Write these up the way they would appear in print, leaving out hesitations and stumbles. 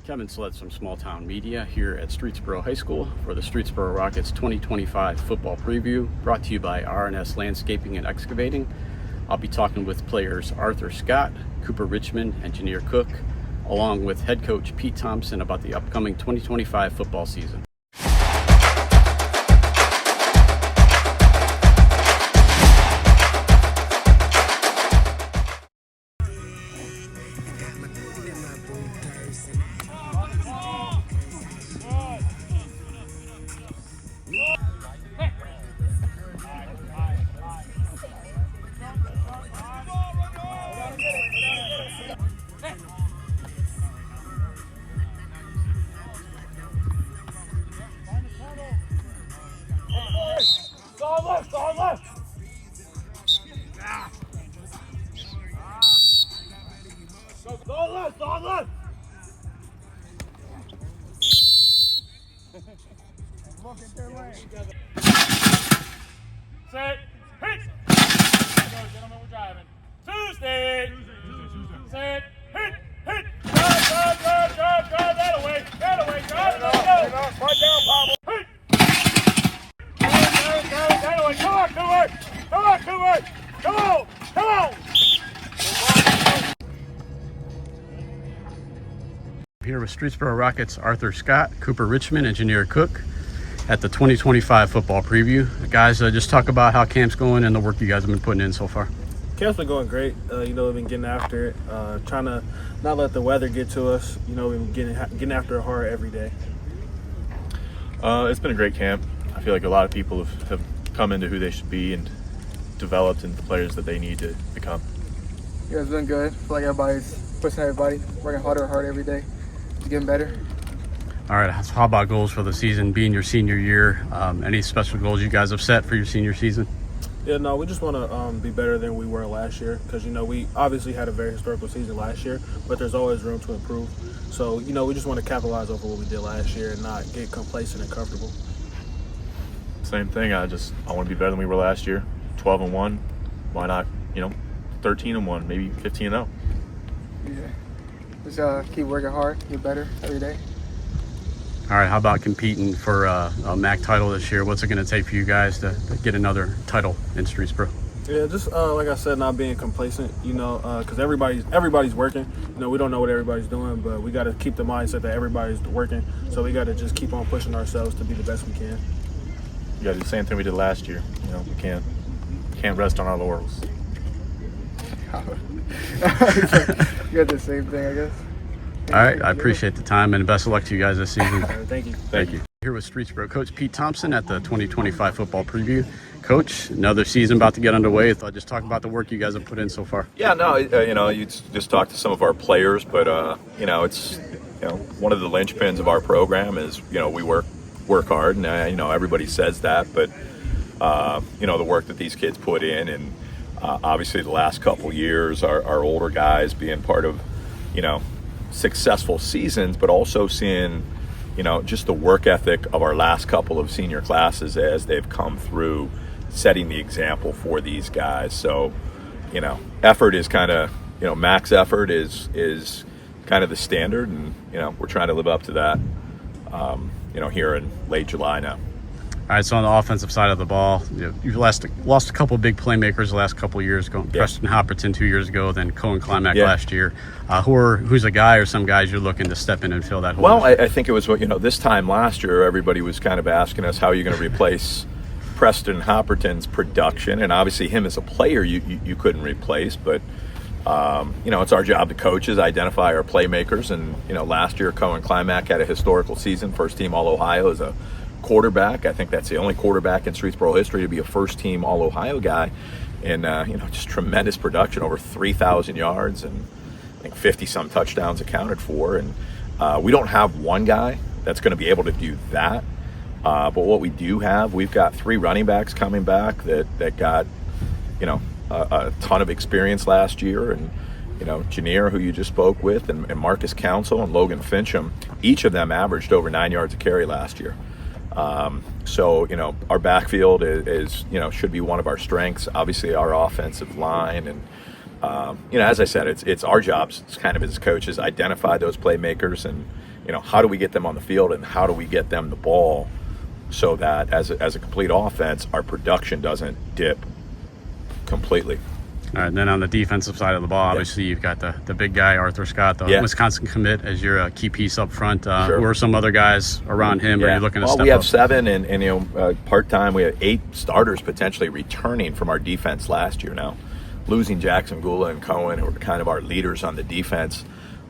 Kevin Sledge from Small Town Media here at Streetsboro High School for the Streetsboro Rockets 2025 football preview, brought to you by R&S Landscaping and Excavating. I'll be talking with players Arthur Scott, Cooper Richmond, and Janiere Cook, along with head coach Pete Thompson about the upcoming 2025 football season. Go left! Go left! Look at their lane. Set, hit! Gentlemen, we're driving. Tuesday! Set, hit! Drive that away! Drive it away! Right down, Pablo! Hit! That away! Come on, Cooper! Come on! Here with Streetsboro Rockets Arthur Scott, Cooper Richmond, and Janiere Cook at the 2025 football preview. Guys, just talk about how camp's going and the work you guys have been putting in so far. Camp's been going great. We've been getting after it, trying to not let the weather get to us. We've been getting after it hard every day. It's been a great camp. I feel like a lot of people have come into who they should be and developed into the players that they need to become. Yeah, it's been good. I feel like everybody's pushing everybody, working harder every day, getting better. All right, so how about goals for the season, being your senior year? Any special goals you guys have set for your senior season? Yeah, no, we just want to be better than we were last year because, we obviously had a very historical season last year, but there's always room to improve. So, we just want to capitalize off of what we did last year and not get complacent and comfortable. Same thing. I want to be better than we were last year. 12-1. Why not? 13-1, maybe 15-0. Yeah. Just keep working hard, get better every day. All right, how about competing for a MAC title this year? What's it going to take for you guys to get another title in Streetsboro? Yeah, just like I said, not being complacent, because everybody's working. We don't know what everybody's doing, but we got to keep the mindset that everybody's working. So we got to just keep on pushing ourselves to be the best we can. We got to do the same thing we did last year. We can't rest on our laurels. You got the same thing, I guess. All right, I appreciate the time and best of luck to you guys this season. Thank you. Thank you. Here with Streetsboro coach Pete Thompson at the 2025 football preview. Coach, another season about to get underway. Thought just talk about the work you guys have put in so far. Yeah, no, you just talked to some of our players, but it's one of the linchpins of our program is we work hard, and everybody says that, but the work that these kids put in, and obviously the last couple years, our older guys being part of successful seasons, but also seeing just the work ethic of our last couple of senior classes as they've come through, setting the example for these guys. So effort is kind of max effort is kind of the standard, and we're trying to live up to that here in late July now. All right, so on the offensive side of the ball, you've lost a couple of big playmakers the last couple of years ago. Yeah. Preston Hopperton 2 years ago, then Cohen Climack last year. Who's a guy or some guys you're looking to step in and fill that hole? Well, I think it was this time last year, everybody was kind of asking us how are you going to replace Preston Hopperton's production, and obviously him as a player you couldn't replace, but it's our job to coaches identify our playmakers, and last year Cohen Climack had a historical season, first team All-Ohio as a quarterback. I think that's the only quarterback in Streetsboro history to be a first-team All-Ohio guy, and just tremendous production, over 3,000 yards and I think 50-some touchdowns accounted for. And we don't have one guy that's going to be able to do that, but what we do have, we've got 3 running backs coming back that got a ton of experience last year, and Janiere, who you just spoke with, and Marcus Council and Logan Fincham, each of them averaged over 9 yards a carry last year. So our backfield is should be one of our strengths. Obviously our offensive line, and as I said, it's our jobs. It's kind of as coaches identify those playmakers, and how do we get them on the field, and how do we get them the ball, so that as a complete offense, our production doesn't dip completely. All right, and then on the defensive side of the ball, obviously you've got the big guy, Arthur Scott, the Wisconsin commit, as your key piece up front. Sure. Who are some other guys around him? Are you looking to step up? We have 7, and part-time, we have 8 starters potentially returning from our defense last year now. Losing Jackson, Gula, and Cohen, who are kind of our leaders on the defense,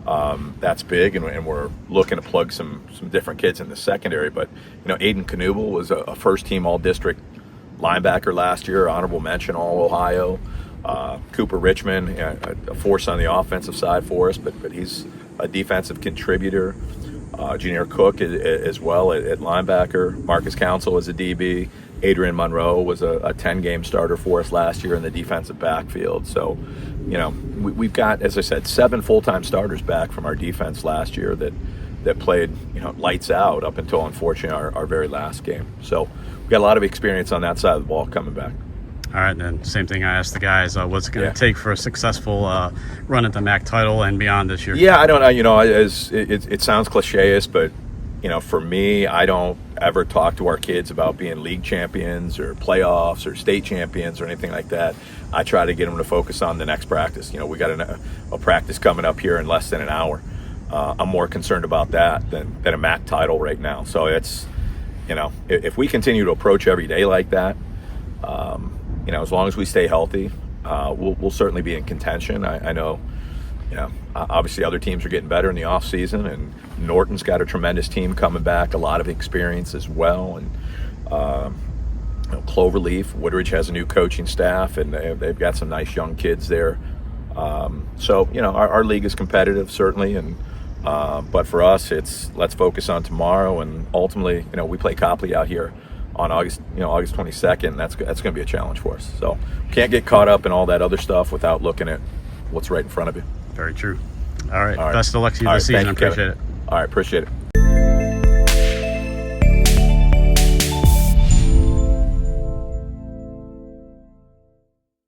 that's big, and we're looking to plug some different kids in the secondary. But, Aiden Knubel was a first-team all-district linebacker last year, honorable mention All-Ohio. Cooper Richmond, a force on the offensive side for us, but he's a defensive contributor. Janiere Cook as well at linebacker. Marcus Council is a DB. Adrian Monroe was a 10-game starter for us last year in the defensive backfield. So, we've got, as I said, 7 full-time starters back from our defense last year that played, lights out up until, unfortunately, our very last game. So we've got a lot of experience on that side of the ball coming back. All right, then same thing I asked the guys. What's it going to take for a successful run at the MAC title and beyond this year? Yeah, I don't know. It sounds cliche-ish, but for me, I don't ever talk to our kids about being league champions or playoffs or state champions or anything like that. I try to get them to focus on the next practice. We got a practice coming up here in less than an hour. I'm more concerned about that than a MAC title right now. So it's, if we continue to approach every day like that, as long as we stay healthy, we'll certainly be in contention. I know, obviously other teams are getting better in the off season, and Norton's got a tremendous team coming back, a lot of experience as well. And Cloverleaf, Woodridge has a new coaching staff, and they've got some nice young kids there. So our league is competitive, certainly, and but for us, let's focus on tomorrow, and ultimately, we play Copley out here on August 22nd. That's going to be a challenge for us. So can't get caught up in all that other stuff without looking at what's right in front of you. Very true. All right. Best of luck to you this season. I appreciate it. All right, appreciate it.